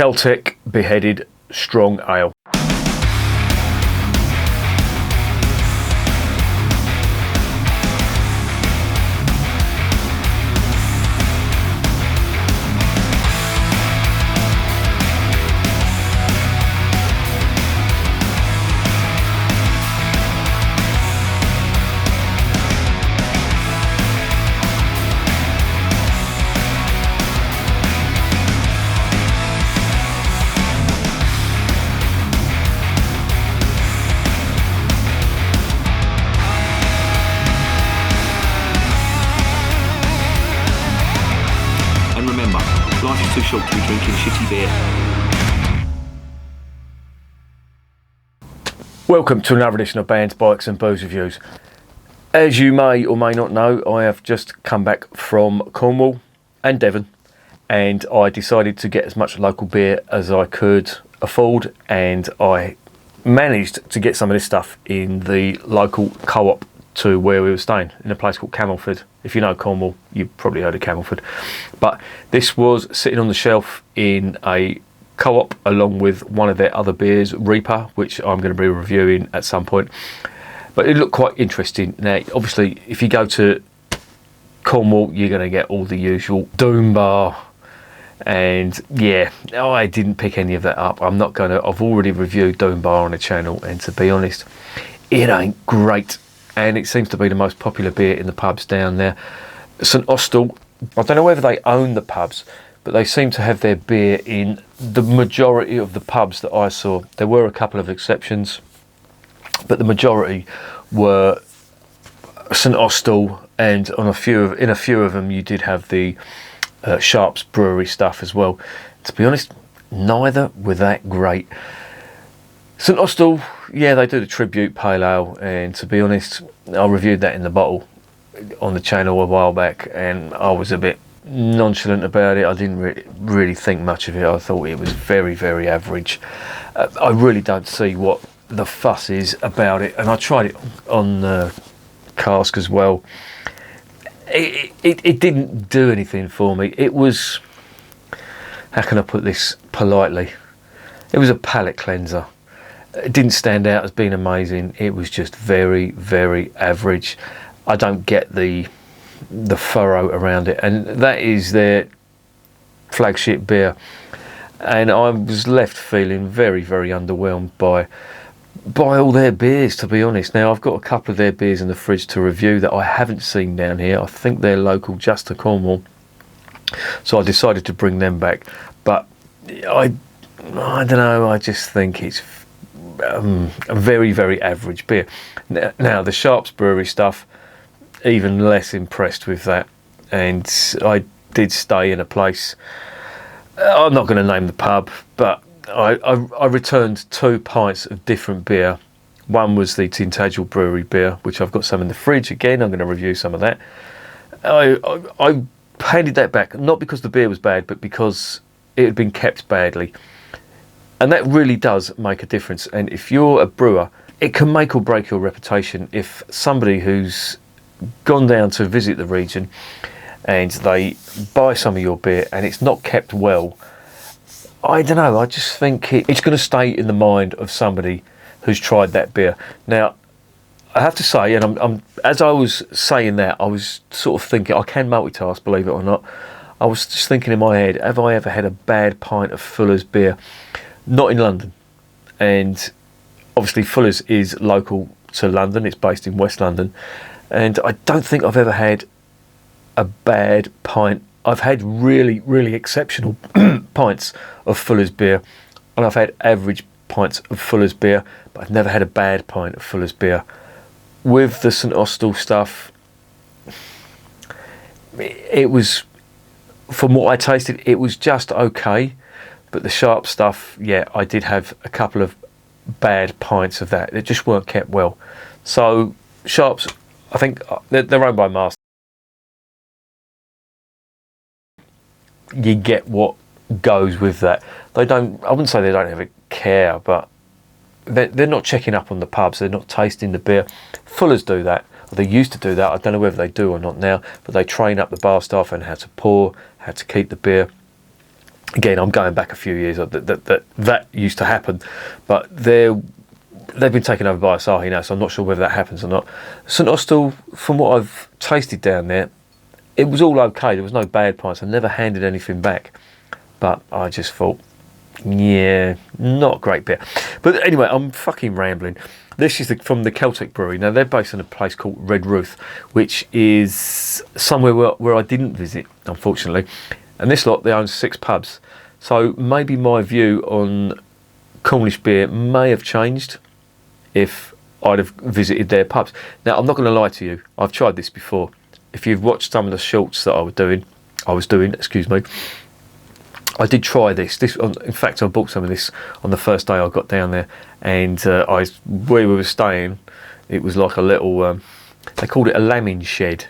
Keltek Beheaded Strong Ale. And remember, life is too short to be drinking shitty beer. Welcome to another edition of Bands, Bikes and Booze Reviews. As you may or may not know, I have just come back from Cornwall and Devon, and I decided to get as much local beer as I could afford, and I managed to get some of this stuff in the local co-op to where we were staying, in a place called Camelford. If you know Cornwall, you've probably heard of Camelford. But this was sitting on the shelf in a co-op along with one of their other beers, Reaper, which I'm going to be reviewing at some point. But it looked quite interesting. Now, obviously, if you go to Cornwall, you're going to get all the usual Doom Bar. And yeah, I didn't pick any of that up. I'm not going to. I've already reviewed Doom Bar on the channel, and to be honest, it ain't great. And it seems to be the most popular beer in the pubs down there. St Austell, I don't know whether they own the pubs, but they seem to have their beer in the majority of the pubs that I saw. There were a couple of exceptions, but the majority were St Austell, and in a few of them you did have the Sharp's Brewery stuff as well. To be honest, neither were that great. St Austell, yeah, they do the tribute pale ale, and to be honest, I reviewed that in the bottle on the channel a while back, and I was a bit nonchalant about it. I didn't really think much of it. I thought it was very, very average. I really don't see what the fuss is about it, and I tried it on the cask as well. It didn't do anything for me. It was, how can I put this politely? It was a palate cleanser. It didn't stand out as being amazing. It was just very, very average. I don't get the furrow around it, and that is their flagship beer. And I was left feeling very, very underwhelmed by all their beers, to be honest. Now, I've got a couple of their beers in the fridge to review that I haven't seen down here. I think they're local just to Cornwall, so I decided to bring them back. But I don't know. I just think it's a very, very average beer. Now, the Sharp's Brewery stuff, even less impressed with that. And I did stay in a place, I'm not going to name the pub, but I returned 2 pints of different beer. One was the Untitled Brewery beer, which I've got some in the fridge. Again, I'm going to review some of that. I handed that back, not because the beer was bad, but because it had been kept badly. And that really does make a difference. And if you're a brewer, it can make or break your reputation. If somebody who's gone down to visit the region and they buy some of your beer and it's not kept well, I don't know, I just think it's going to stay in the mind of somebody who's tried that beer. Now, I have to say, and I'm as I was saying that, I was sort of thinking, I can multitask, believe it or not. I was just thinking in my head, have I ever had a bad pint of Fuller's beer? Not in London. And obviously Fuller's is local to London, it's based in West London. And I don't think I've ever had a bad pint. I've had really, really exceptional pints of Fuller's beer, and I've had average pints of Fuller's beer, but I've never had a bad pint of Fuller's beer. With the St Austell stuff, it was, from what I tasted, it was just okay. But the Sharp stuff, yeah, I did have a couple of bad pints of that. They just weren't kept well. So Sharps, I think they're owned by Master. You get what goes with that. They don't, I wouldn't say they don't have a care, but they're not checking up on the pubs. They're not tasting the beer. Fuller's do that. Or they used to do that. I don't know whether they do or not now, but they train up the bar staff on how to pour, how to keep the beer. again, I'm going back a few years. That used to happen, but they've been taken over by Asahi now, so I'm not sure whether that happens or not. St Austell, from what I've tasted down there, it was all okay. There was no bad pints. I never handed anything back, but I just thought, yeah, not great beer. But anyway, I'm fucking rambling. This is from the Keltek Brewery. Now, they're based in a place called Red Ruth, which is somewhere where I didn't visit, unfortunately. And this lot, they own 6 pubs. So maybe my view on Cornish beer may have changed if I'd have visited their pubs. Now, I'm not going to lie to you. I've tried this before. If you've watched some of the shorts that I was doing, I did try this. In fact, I bought some of this on the first day I got down there, and where we were staying, it was like a little. They called it a lambing shed,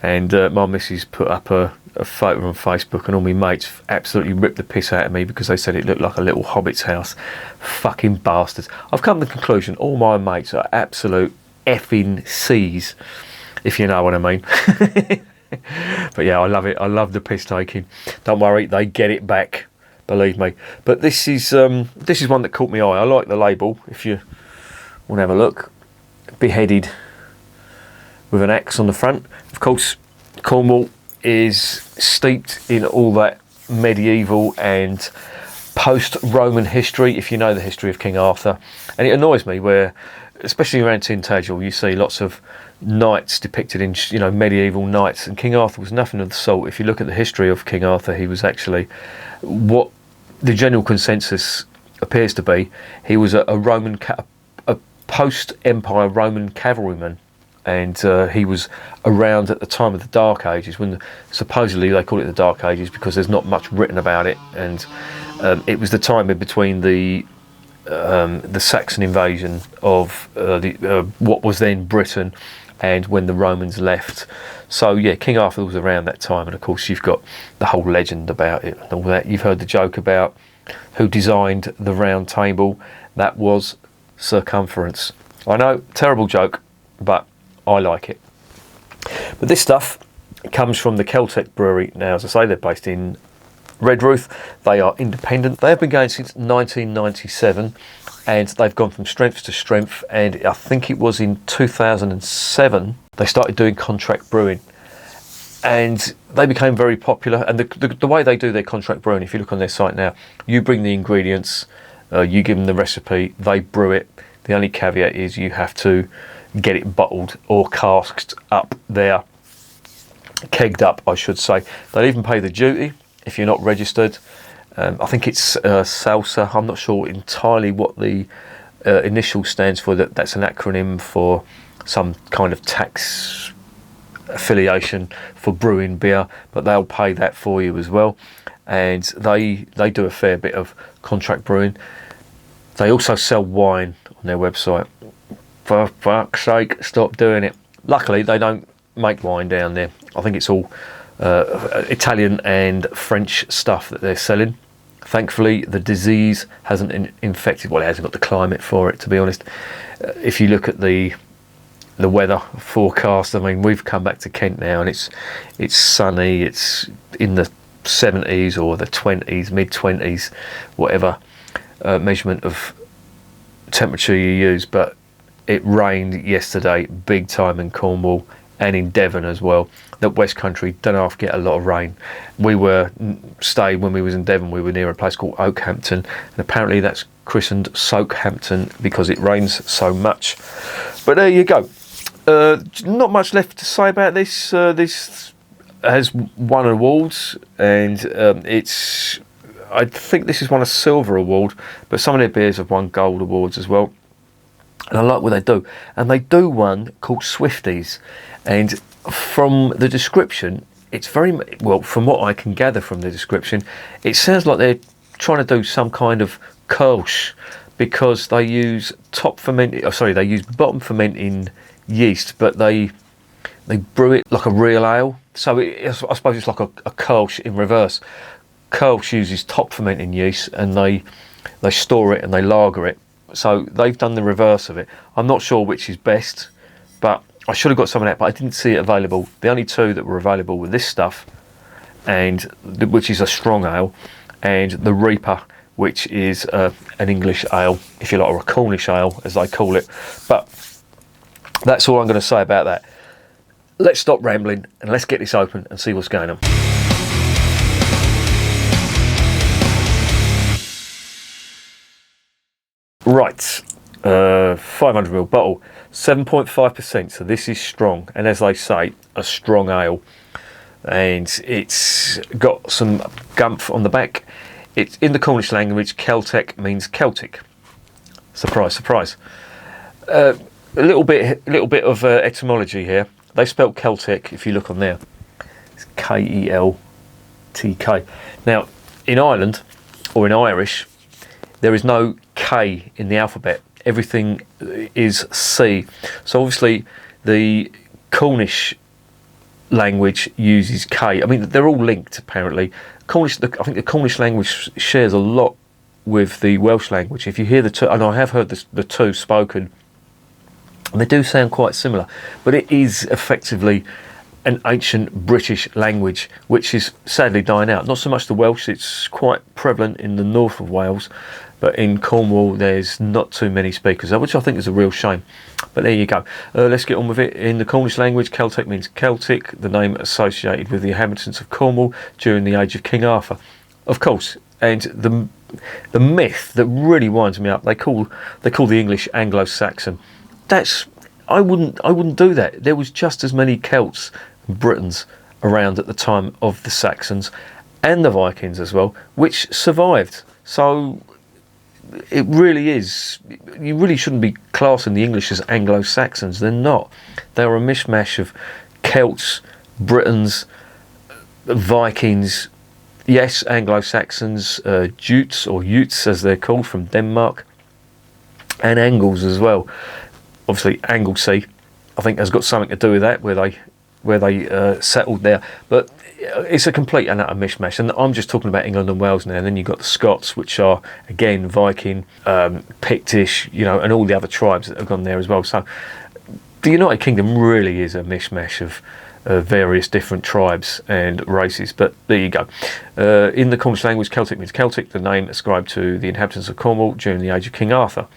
and my missus put up a photo on Facebook, and all my mates absolutely ripped the piss out of me because they said it looked like a little hobbit's house. Fucking bastards! I've come to the conclusion all my mates are absolute effing C's, if you know what I mean. But yeah, I love it. I love the piss taking. Don't worry, they get it back, believe me. But this is one that caught my eye. I like the label. If you want to have a look, Beheaded with an axe on the front. Of course, Cornwall is steeped in all that medieval and post-Roman history, if you know the history of King Arthur. And it annoys me where, especially around Tintagel, you see lots of knights depicted in, medieval knights, and King Arthur was nothing of the sort. If you look at the history of King Arthur, he was actually what the general consensus appears to be. He was a post-Empire Roman cavalryman, and he was around at the time of the Dark Ages, when supposedly they call it the Dark Ages because there's not much written about it, and it was the time in between the Saxon invasion of what was then Britain, and when the Romans left. So yeah, King Arthur was around that time, and of course you've got the whole legend about it and all that. You've heard the joke about who designed the round table. That was Circumference. I know, terrible joke, but I like it. But this stuff comes from the Keltek Brewery. Now, as I say, they're based in Red Ruth. They are independent. They have been going since 1997, and they've gone from strength to strength, and I think it was in 2007 they started doing contract brewing, and they became very popular. And the way they do their contract brewing, if you look on their site now, you bring the ingredients, you give them the recipe, they brew it. The only caveat is you have to get it bottled or casked up there, kegged up I should say. They'll even pay the duty if you're not registered. I think it's SALSA. I'm not sure entirely what the initial stands for. That's an acronym for some kind of tax affiliation for brewing beer, but they'll pay that for you as well. And they do a fair bit of contract brewing. They also sell wine on their website. For fuck's sake, stop doing it. Luckily, they don't make wine down there. I think it's all Italian and French stuff that they're selling. Thankfully, the disease hasn't infected. Well, it hasn't got the climate for it, to be honest. If you look at the weather forecast, I mean, we've come back to Kent now, and it's sunny. It's in the 70s or the 20s, mid-20s, whatever measurement of temperature you use. But it rained yesterday, big time in Cornwall and in Devon as well. The West Country don't have to get a lot of rain. We were stayed when we was in Devon. We were near a place called Oakhampton, and apparently that's christened Soakhampton because it rains so much. But there you go. Not much left to say about this. This has won awards, and I think this is won a silver award, but some of their beers have won gold awards as well. And I like what they do. And they do one called Swifties. And from the description, it's very well, from what I can gather from the description, it sounds like they're trying to do some kind of Kolsch, because they use they use bottom fermenting yeast, but they brew it like a real ale. So I suppose it's like a Kolsch in reverse. Kolsch uses top fermenting yeast, and they store it and they lager it. So they've done the reverse of it. I'm not sure which is best, but I should have got some of that, but I didn't see it available. The only two that were available were this stuff, which is a strong ale, and the Reaper, which is an English ale, if you like, or a Cornish ale, as they call it. But that's all I'm going to say about that. Let's stop rambling and let's get this open and see what's going on. Right, 500ml bottle, 7.5%, so this is strong, and as they say, a strong ale. And it's got some gumph on the back. It's in the Cornish language. Keltek means Celtic. Surprise, surprise. A little bit of etymology here. They spelled Keltek. If you look on there, it's Keltk. Now, in Ireland or in Irish, there is no K in the alphabet. Everything is C. So obviously, the Cornish language uses K. I mean, they're all linked apparently. I think the Cornish language shares a lot with the Welsh language. If you hear the two, and I have heard the two spoken, and they do sound quite similar, but it is effectively an ancient British language which is sadly dying out. Not so much the Welsh, it's quite prevalent in the north of Wales, but in Cornwall there's not too many speakers, which I think is a real shame. But there you go. Let's get on with it. In the Cornish language, Keltek means Celtic, the name associated with the inhabitants of Cornwall during the age of King Arthur. Of course, and the myth that really winds me up, they call the English Anglo-Saxon. I wouldn't do that. There was just as many Celts and Britons around at the time of the Saxons and the Vikings as well, which survived. So it really is, you really shouldn't be classing the English as Anglo-Saxons. They're not. They're a mishmash of Celts, Britons, Vikings, yes, Anglo-Saxons, Jutes or Utes as they're called from Denmark, and Angles as well. Obviously Anglesey, I think, has got something to do with that, where they settled there. But it's a complete and utter mishmash, and I'm just talking about England and Wales now. And then you've got the Scots, which are again Viking, Pictish, and all the other tribes that have gone there as well. So the United Kingdom really is a mishmash of various different tribes and races. But there you go. In the Cornish language, Celtic means Celtic, the name ascribed to the inhabitants of Cornwall during the age of King Arthur.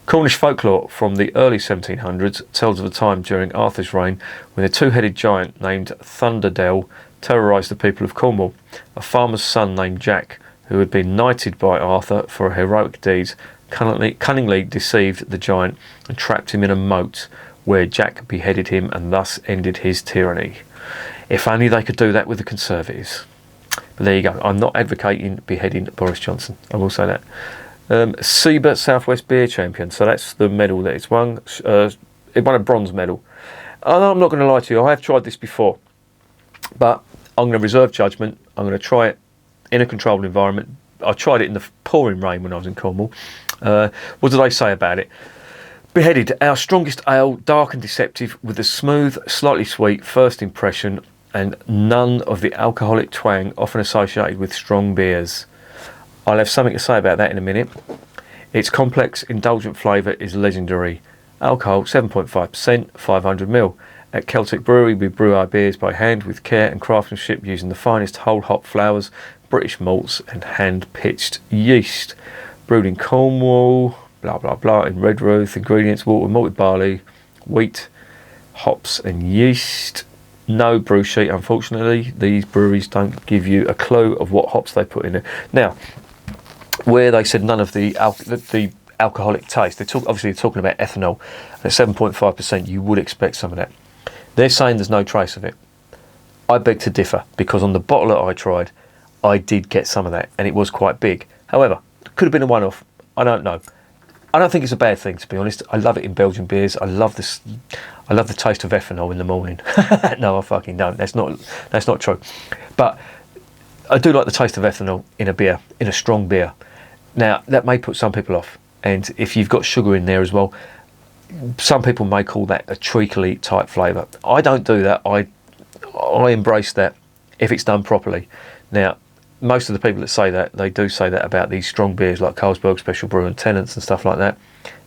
Cornish folklore from the early 1700s tells of a time during Arthur's reign when a two-headed giant named Thunderdell terrorised the people of Cornwall. A farmer's son named Jack, who had been knighted by Arthur for heroic deeds, cunningly deceived the giant and trapped him in a moat, where Jack beheaded him and thus ended his tyranny. If only they could do that with the Conservatives. But there you go. I'm not advocating beheading Boris Johnson. I will say that. Seba Southwest Beer Champion. So that's the medal that it's won. It won a bronze medal. I'm not going to lie to you. I have tried this before, but I'm going to reserve judgment. I'm going to try it in a controlled environment. I tried it in the pouring rain when I was in Cornwall. What did they say about it? Beheaded, our strongest ale, dark and deceptive, with a smooth, slightly sweet first impression and none of the alcoholic twang often associated with strong beers. I'll have something to say about that in a minute. Its complex, indulgent flavour is legendary. Alcohol 7.5%, 500ml. At Keltek Brewery, we brew our beers by hand with care and craftsmanship using the finest whole hop flowers, British malts and hand-pitched yeast. Brewed in Cornwall, blah blah blah, in Redruth. Ingredients: water, malted barley, wheat, hops and yeast. No brew sheet, unfortunately. These breweries don't give you a clue of what hops they put in there. Now, where they said none of the alcoholic taste, obviously they're talking about ethanol. At 7.5%, you would expect some of that. They're saying there's no trace of it. I beg to differ, because on the bottle that I tried, I did get some of that, and it was quite big. However, it could have been a one-off. I don't know. I don't think it's a bad thing, to be honest. I love it in Belgian beers. I love this. I love the taste of ethanol in the morning. No, I fucking don't. That's not true. But I do like the taste of ethanol in a beer, in a strong beer. Now, that may put some people off. And if you've got sugar in there as well, some people may call that a treacly type flavour. I don't do that. I embrace that if it's done properly. Now, most of the people that say that, they do say that about these strong beers like Carlsberg Special Brew and Tennant's and stuff like that.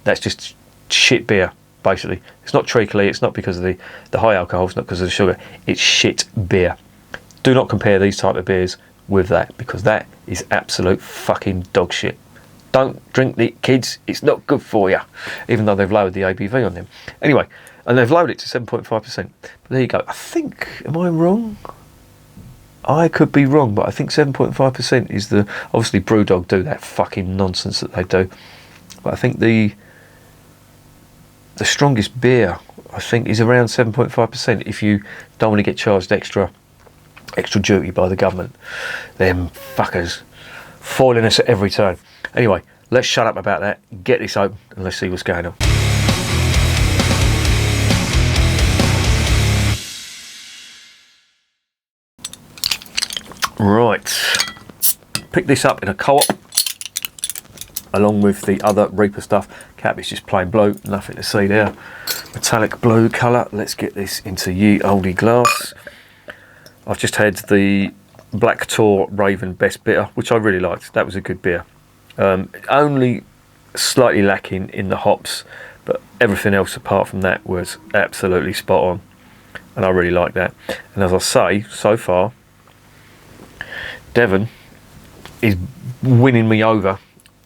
That's just shit beer, basically. It's not treacly, it's not because of the high alcohol, it's not because of the sugar. It's shit beer. Do not compare these type of beers with that, because that is absolute fucking dog shit. Don't drink it, kids. It's not good for you, even though they've lowered the ABV on them. Anyway, and they've lowered it to 7.5%. But there you go. I think, am I wrong? I could be wrong, but I think 7.5% is the... Obviously, Brewdog do that fucking nonsense that they do. But I think the strongest beer, I think, is around 7.5% if you don't want to get charged extra duty by the government. Them fuckers foiling us at every turn. Anyway, let's shut up about that, get this open, and let's see what's going on. Right, pick this up in a co-op along with the other Reaper stuff. Cap is just plain blue, nothing to see there. Metallic blue colour. Let's get this into ye olde glass. I've just had the Black Tor Raven Best Bitter, which I really liked. That was a good beer. Only slightly lacking in the hops, but everything else apart from that was absolutely spot on, and I really like that. And as I say, so far Devon is winning me over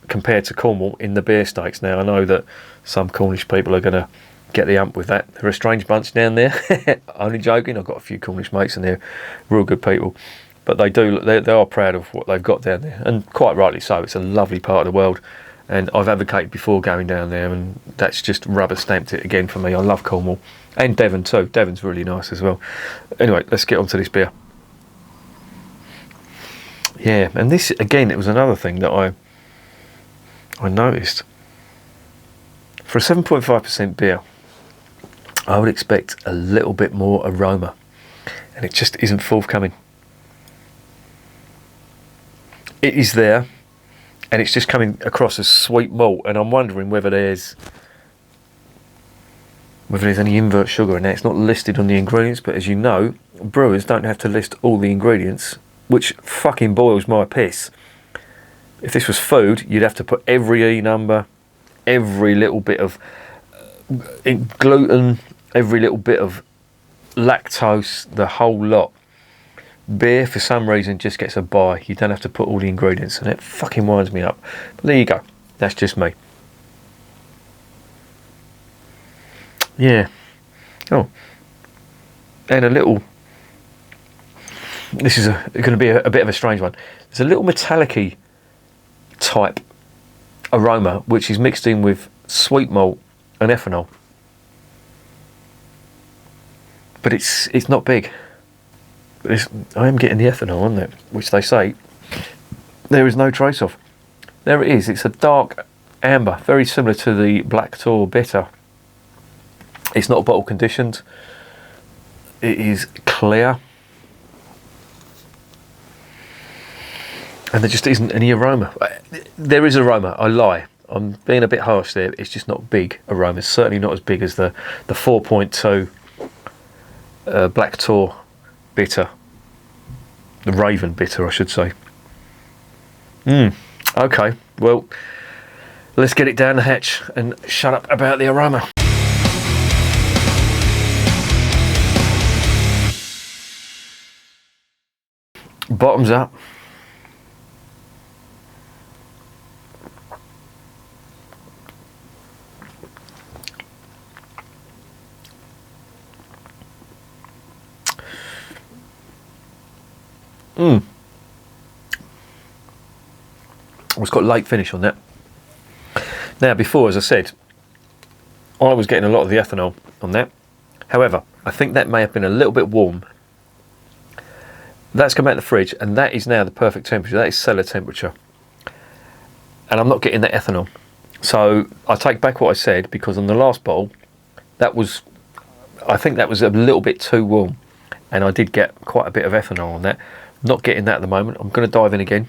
compared to Cornwall in the beer stakes. Now I know that some Cornish people are going to get the ump with that. They're a strange bunch down there. Only joking. I've got a few Cornish mates and they're real good people, but they are proud of what they've got down there, and quite rightly so. It's a lovely part of the world, and I've advocated before going down there, and that's just rubber stamped it again for me. I love Cornwall and Devon too. Devon's really nice as well. Anyway, let's get on to this beer. Yeah, and this again, it was another thing that I noticed. For a 7.5% beer, I would expect a little bit more aroma, and it just isn't forthcoming. It is there, and it's just coming across as sweet malt, and I'm wondering whether there's any invert sugar in there. It's not listed on the ingredients, but as you know, brewers don't have to list all the ingredients, which fucking boils my piss. If this was food, you'd have to put every E number, every little bit of gluten, every little bit of lactose, the whole lot. Beer, for some reason, just gets a buy. You don't have to put all the ingredients, and it fucking winds me up. But there you go. That's just me. Yeah. Oh. And a little... This is going to be a bit of a strange one. There's a little metallic-y type aroma, which is mixed in with sweet malt and ethanol. But it's not big. But I am getting the ethanol on it, which they say there is no trace of. There it is. It's a dark amber, very similar to the Black Tor Bitter. It's not bottle conditioned. It is clear. And there just isn't any aroma. There is aroma, I lie. I'm being a bit harsh there. It's just not big aroma. It's certainly not as big as the 4.2 Black Tor Bitter. The Raven Bitter, I should say. Okay, well, let's get it down the hatch and shut up about the aroma. Bottoms up. It's got late finish on that. Now, before, as I said, I was getting a lot of the ethanol on that. However, I think that may have been a little bit warm. That's come out of the fridge, and that is now the perfect temperature. That is cellar temperature. And I'm not getting that ethanol. So I take back what I said, because on the last bottle, I think that was a little bit too warm. And I did get quite a bit of ethanol on that. Not getting that at the moment. I'm going to dive in again.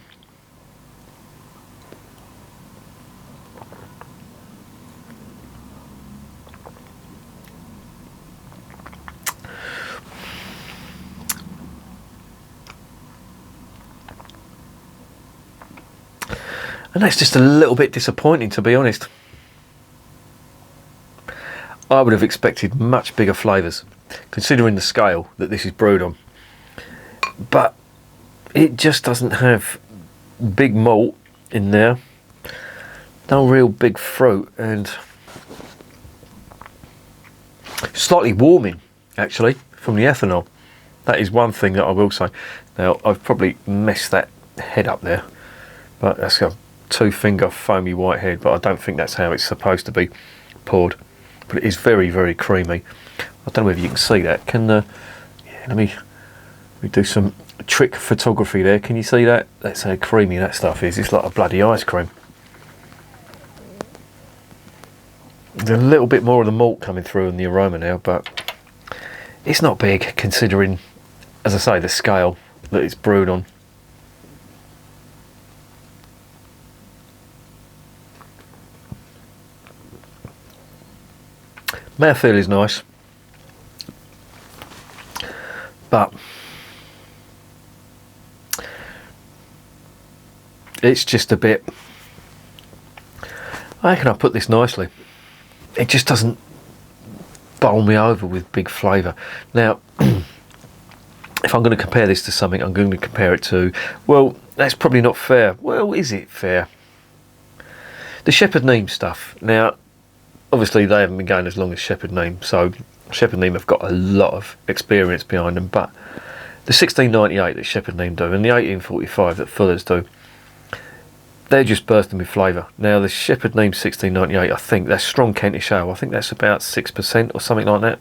And that's just a little bit disappointing, to be honest. I would have expected much bigger flavours, considering the scale that this is brewed on. But it just doesn't have big malt in there, no real big fruit, and slightly warming actually from the ethanol. That is one thing that I will say. Now I've probably messed that head up there, but that's a 2-finger foamy white head, but I don't think that's how it's supposed to be poured. But it is very, very creamy. I don't know whether you can see that. Yeah, let me do some trick photography there. Can you see that? That's how creamy that stuff is. It's like a bloody ice cream. There's a little bit more of the malt coming through in the aroma now, but it's not big considering, as I say, the scale that it's brewed on. Mouthfeel is nice, but it's just a bit, how can I put this nicely? It just doesn't bowl me over with big flavour. Now, if I'm going to compare this to something, I'm going to compare it to, well, that's probably not fair. Well, is it fair? The Shepherd Neame stuff. Now, obviously they haven't been going as long as Shepherd Neame, so Shepherd Neame have got a lot of experience behind them, but the 1698 that Shepherd Neame do and the 1845 that Fuller's do, they're just bursting with flavour. Now the Shepherd Neame 1698, I think that's strong Kentish ale. I think that's about 6% or something like that.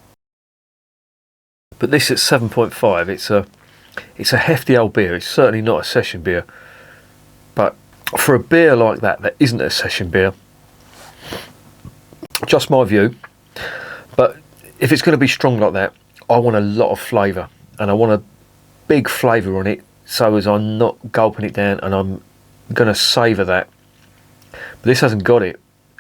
But this at 7.5, it's a hefty old beer. It's certainly not a session beer. But for a beer like that isn't a session beer, just my view, but if it's going to be strong like that, I want a lot of flavour, and I want a big flavour on it, so as I'm not gulping it down and I'm going to savour that. But this hasn't got it,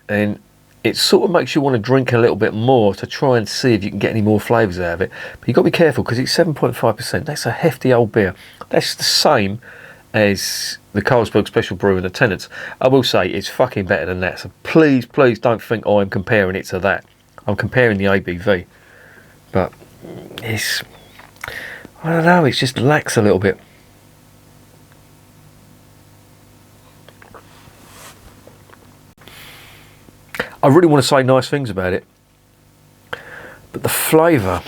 and it sort of makes you want to drink a little bit more to try and see if you can get any more flavours out of it. But you've got to be careful because it's 7.5%. That's a hefty old beer. That's the same as the Carlsberg Special Brew and the Tennant's. I will say it's fucking better than that, so please don't think I'm comparing it to that. I'm comparing the ABV, but it's, I don't know, it's just lax a little bit. I really want to say nice things about it, but the flavour,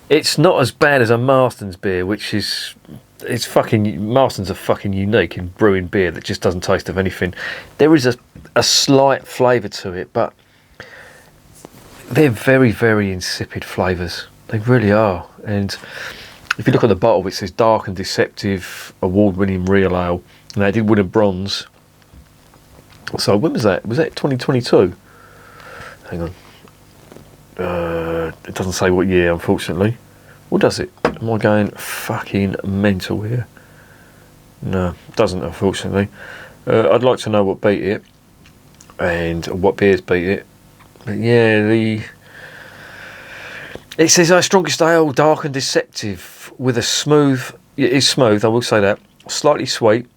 it's not as bad as a Marston's beer, which is, it's fucking, Marston's are fucking unique in brewing beer that just doesn't taste of anything. There is a slight flavour to it, but they're very, very insipid flavours. They really are. And if you look at the bottle, it says dark and deceptive, award-winning real ale, and they did win a bronze. So when was that? Was that 2022? Hang on. It doesn't say what year, unfortunately. Or does it? Am I going fucking mental here? No, it doesn't, unfortunately. I'd like to know what beat it and what beers beat it. But yeah, it says our strongest ale, dark and deceptive, with a smooth. It is smooth, I will say that. Slightly sweet.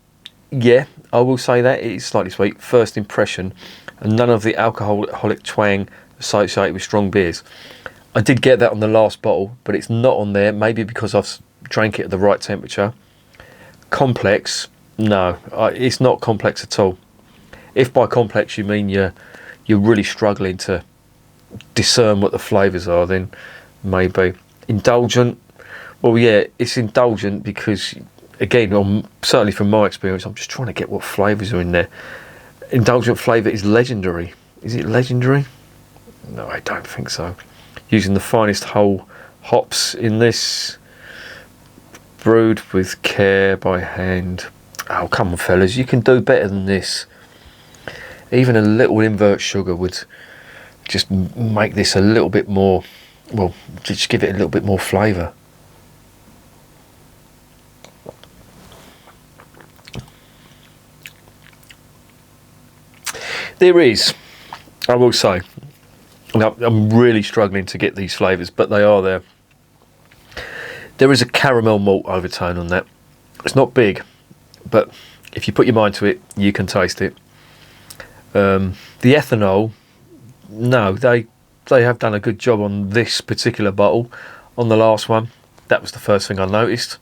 Yeah, I will say that it is slightly sweet. First impression, and none of the alcoholic twang associated with strong beers. I did get that on the last bottle, but it's not on there. Maybe because I've drank it at the right temperature. Complex? No, it's not complex at all. If by complex you mean you're really struggling to discern what the flavours are, then maybe. Indulgent? Well, yeah, it's indulgent because, again, certainly from my experience, I'm just trying to get what flavours are in there. Indulgent flavour is legendary. Is it legendary? No, I don't think so. Using the finest whole hops in this, brewed with care by hand. Oh, come on, fellas, you can do better than this. Even a little invert sugar would just make this a little bit more, well, just give it a little bit more flavour. There is, I will say, I'm really struggling to get these flavours, but they are there. There is a caramel malt overtone on that. It's not big, but if you put your mind to it, you can taste it. The ethanol, no, they have done a good job on this particular bottle. On the last one, that was the first thing I noticed.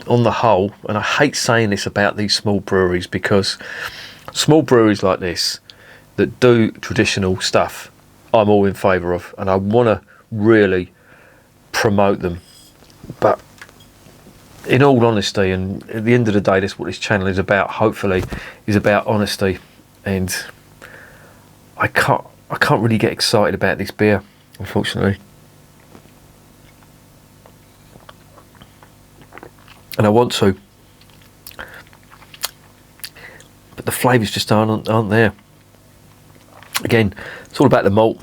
on the whole, and I hate saying this about these small breweries, because small breweries like this that do traditional stuff, I'm all in favour of, and I want to really promote them. But in all honesty, and at the end of the day, that's what this channel is about, hopefully, is about honesty. And I can't really get excited about this beer, unfortunately. And I want to, but the flavours just aren't there. Again, it's all about the malt.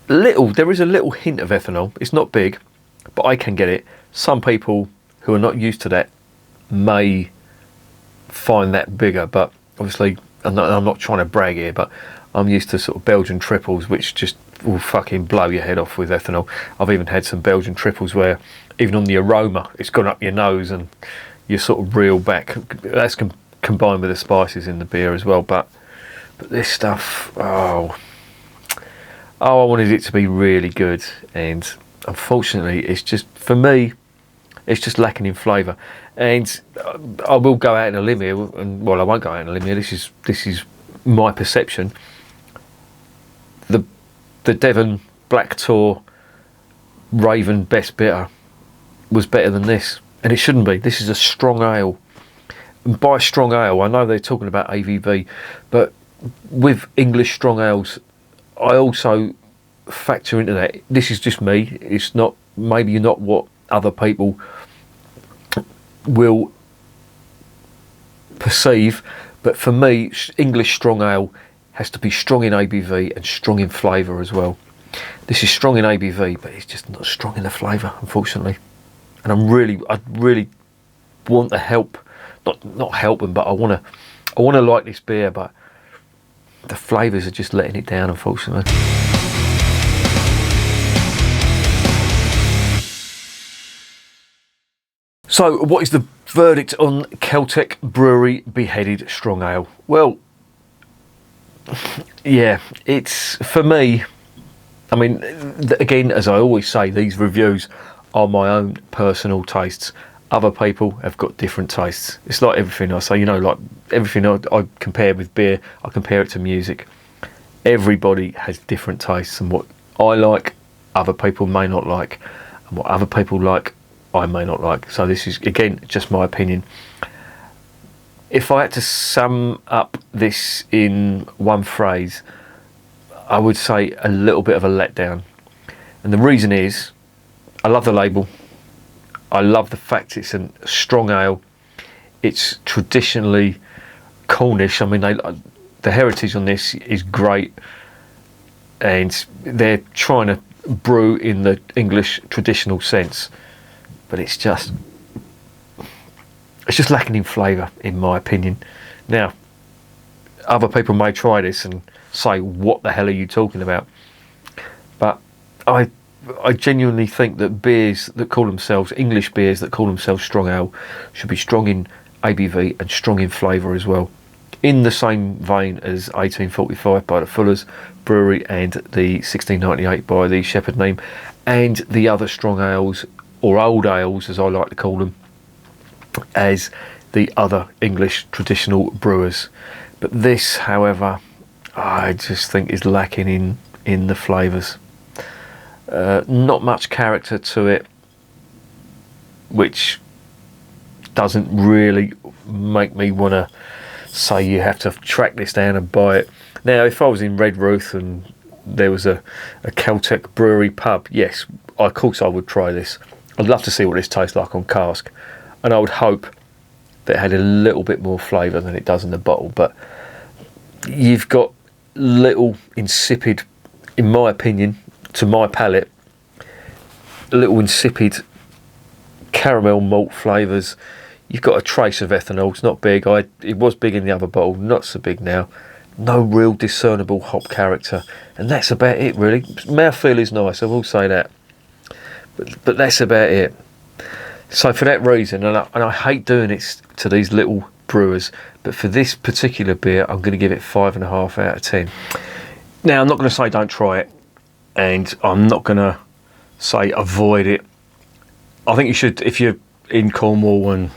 There is a little hint of ethanol. It's not big, but I can get it. Some people who are not used to that may find that bigger, but obviously I'm not trying to brag here, but I'm used to sort of Belgian triples, which just will fucking blow your head off with ethanol. I've even had some Belgian triples where even on the aroma it's gone up your nose and you sort of reel back. That's combined with the spices in the beer as well, but this stuff, I wanted it to be really good, and unfortunately it's just, for me, it's just lacking in flavour. And I will go out on a limb here, and well, I won't go out on a limb here, this is my perception. The Devon Black Tor Raven Best Bitter was better than this, and it shouldn't be. This is a strong ale, and by strong ale I know they're talking about ABV, but with English strong ales I also factor into that. This is just me, it's not, maybe not what other people will perceive, but for me English strong ale has to be strong in ABV and strong in flavour as well. This is strong in ABV, but it's just not strong in the flavour, unfortunately. And I really want to help, not help them, but I want to like this beer, but the flavours are just letting it down, unfortunately. So, what is the verdict on Keltek Brewery Beheaded Strong Ale? Well, yeah, it's, for me, I mean, again, as I always say, these reviews are my own personal tastes. Other people have got different tastes. It's like everything I say, like everything I compare with beer, I compare it to music. Everybody has different tastes, and what I like, other people may not like, and what other people like, I may not like. So this is, again, just my opinion. If I had to sum up this in one phrase, I would say a little bit of a letdown. And the reason is, I love the label. I love the fact it's a strong ale. It's traditionally Cornish. I mean, the heritage on this is great, and they're trying to brew in the English traditional sense, but it's just lacking in flavour, in my opinion. Now, other people may try this and say, what the hell are you talking about? But I genuinely think that beers that call themselves, English beers that call themselves strong ale, should be strong in ABV and strong in flavour as well. In the same vein as 1845 by the Fuller's Brewery and the 1698 by the Shepherd Neame, and the other strong ales, or old ales as I like to call them, as the other English traditional brewers. But this, however, I just think is lacking in the flavours. Not much character to it, which doesn't really make me want to say you have to track this down and buy it. Now, if I was in Redruth and there was a Keltek Brewery pub, yes, of course I would try this. I'd love to see what this tastes like on cask, and I would hope that it had a little bit more flavour than it does in the bottle. But you've got little insipid, in my opinion, to my palate, little insipid caramel malt flavours. You've got a trace of ethanol. It's not big. It was big in the other bottle, not so big now. No real discernible hop character, and that's about it, really. Mouthfeel is nice, I will say that, but that's about it. So for that reason, and I hate doing it to these little brewers, but for this particular beer, I'm going to give it 5.5 out of 10. Now, I'm not going to say don't try it, and I'm not going to say avoid it. I think you should, if you're in Cornwall and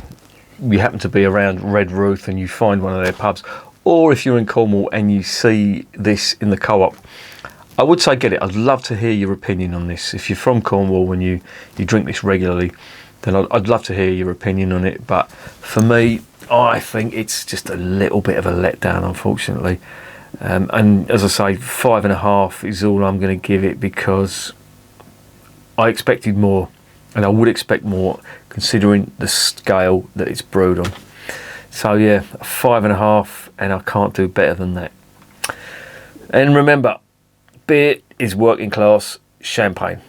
you happen to be around Red Roof and you find one of their pubs, or if you're in Cornwall and you see this in the co-op, I would say get it. I'd love to hear your opinion on this. If you're from Cornwall and you drink this regularly, then I'd love to hear your opinion on it. But for me, I think it's just a little bit of a letdown, unfortunately. And as I say, 5.5 is all I'm going to give it, because I expected more, and I would expect more considering the scale that it's brewed on. So yeah, 5.5, and I can't do better than that. And remember, beer is working class champagne.